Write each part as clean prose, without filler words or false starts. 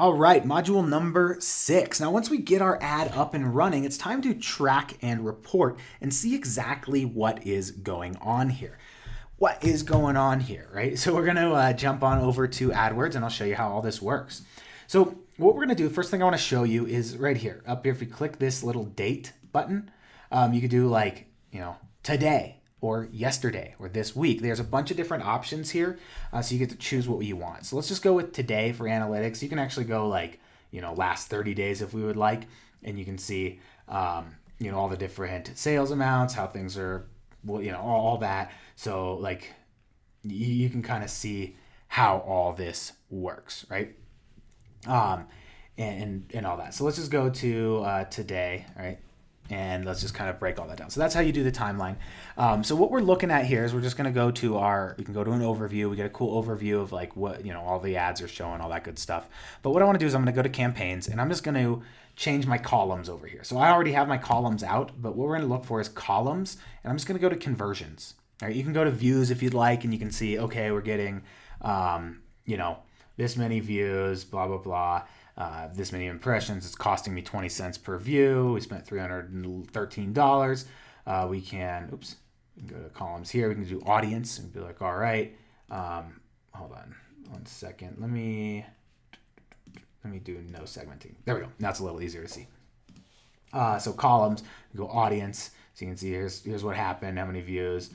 All right, module number 6. Now, once we get our ad up and running, it's time to track and report and see exactly what is going on here. What is going on here, right? So we're going to jump on over to AdWords and I'll show you how all this works. So what we're going to do, first thing I want to show you is right here. Up here, if we click this little date button, you could do like, today, or yesterday, or this week. There's a bunch of different options here, so you get to choose what you want. So let's just go with today for analytics. You can actually go like, last 30 days if we would like, and you can see, all the different sales amounts, how things are, all that. So like, you can kind of see how all this works, right? And all that. So let's just go to today, right? And let's just kind of break all that down. So that's how you do the timeline. So what we're looking at here is we're just going to go to we can go to an overview. We get a cool overview of like what, all the ads are showing, all that good stuff. But what I want to do is I'm going to go to campaigns and I'm just going to change my columns over here. So I already have my columns out, but what we're going to look for is columns. And I'm just going to go to conversions. All right, you can go to views if you'd like, and you can see, okay, we're getting, this many views, blah, blah, blah. This many impressions, it's costing me 20 cents per view. We spent $313. We can go to columns here. We can do audience and be like, all right, hold on one second. Let me do no segmenting. There we go. Now it's a little easier to see. So columns, we go audience. So you can see here's what happened, how many views.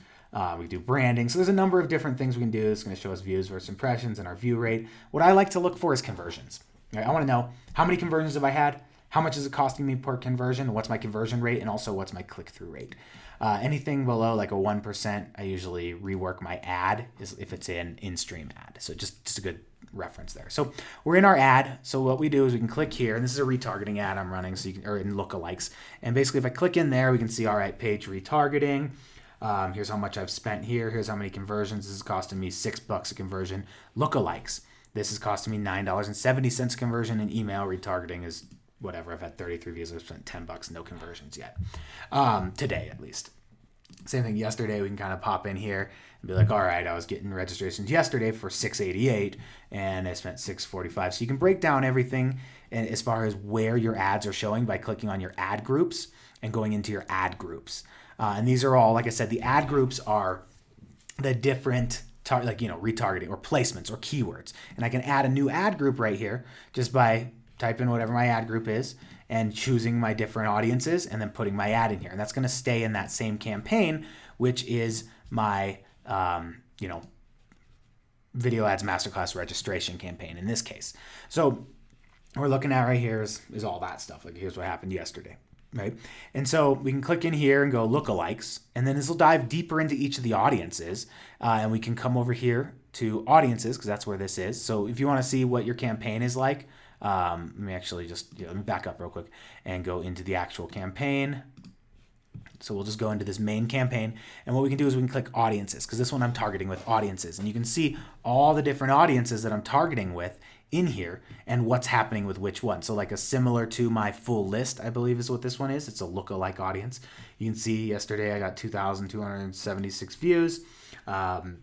We do branding. So there's a number of different things we can do. It's going to show us views versus impressions and our view rate. What I like to look for is conversions. Right, I want to know how many conversions have I had, how much is it costing me per conversion, what's my conversion rate, and also what's my click-through rate. Anything below like a 1%, I usually rework my ad if it's an in-stream ad. So just a good reference there. So we're in our ad. So what we do is we can click here, and this is a retargeting ad I'm running, so you can, or in lookalikes. And basically, if I click in there, we can see, all right, page retargeting. Here's how much I've spent here. Here's how many conversions. This is costing me $6 a conversion. Lookalikes. This is costing me $9.70 conversion, and email retargeting is whatever. I've had 33 views. I've spent $10, no conversions yet. Today, at least. Same thing yesterday. We can kind of pop in here and be like, all right, I was getting registrations yesterday for $688 and I spent $645. So you can break down everything as far as where your ads are showing by clicking on your ad groups and going into your ad groups. And these are all, like I said, the ad groups are the different retargeting or placements or keywords. And I can add a new ad group right here just by typing whatever my ad group is and choosing my different audiences and then putting my ad in here. And that's going to stay in that same campaign, which is my, video ads masterclass registration campaign in this case. So what we're looking at right here is all that stuff. Like here's what happened yesterday. Right. And so we can click in here and go lookalikes, and then this will dive deeper into each of the audiences. And we can come over here to audiences because that's where this is. So if you want to see what your campaign is like, let me actually let me back up real quick and go into the actual campaign. So we'll just go into this main campaign. And what we can do is we can click audiences because this one I'm targeting with audiences. And you can see all the different audiences that I'm targeting with in here and what's happening with which one. So like a similar to my full list, I believe is what this one is. It's a lookalike audience. You can see yesterday I got 2,276 views.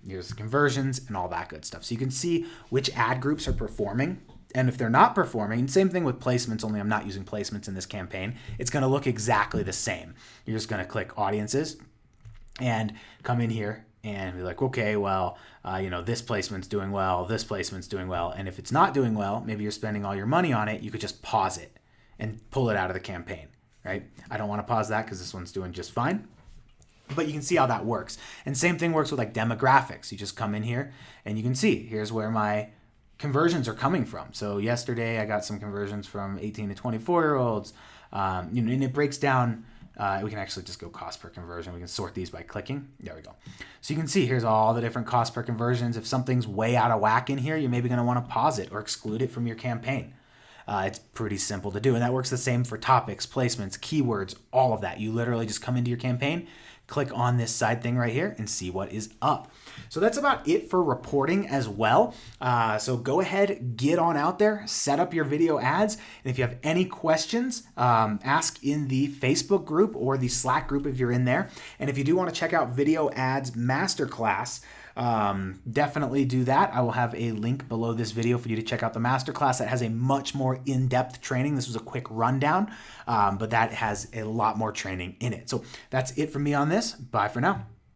Here's the conversions and all that good stuff. So you can see which ad groups are performing. And if they're not performing, same thing with placements, only I'm not using placements in this campaign. It's going to look exactly the same. You're just going to click audiences and come in here and be like, okay, well, this placement's doing well, this placement's doing well. And if it's not doing well, maybe you're spending all your money on it, you could just pause it and pull it out of the campaign, right? I don't want to pause that because this one's doing just fine. But you can see how that works. And same thing works with like demographics. You just come in here and you can see, here's where my conversions are coming from. So yesterday I got some conversions from 18 to 24-year-olds. And it breaks down. We can actually just go cost per conversion. We can sort these by clicking. There we go. So you can see here's all the different cost per conversions. If something's way out of whack in here, you're maybe going to want to pause it or exclude it from your campaign. It's pretty simple to do. And that works the same for topics, placements, keywords, all of that. You literally just come into your campaign, click on this side thing right here and see what is up. So that's about it for reporting as well. So go ahead, get on out there, set up your video ads. And if you have any questions, ask in the Facebook group or the Slack group if you're in there. And if you do want to check out Video Ads Masterclass, definitely do that. I will have a link below this video for you to check out the masterclass that has a much more in-depth training. This was a quick rundown, but that has a lot more training in it. So that's it for me on this. Bye for now.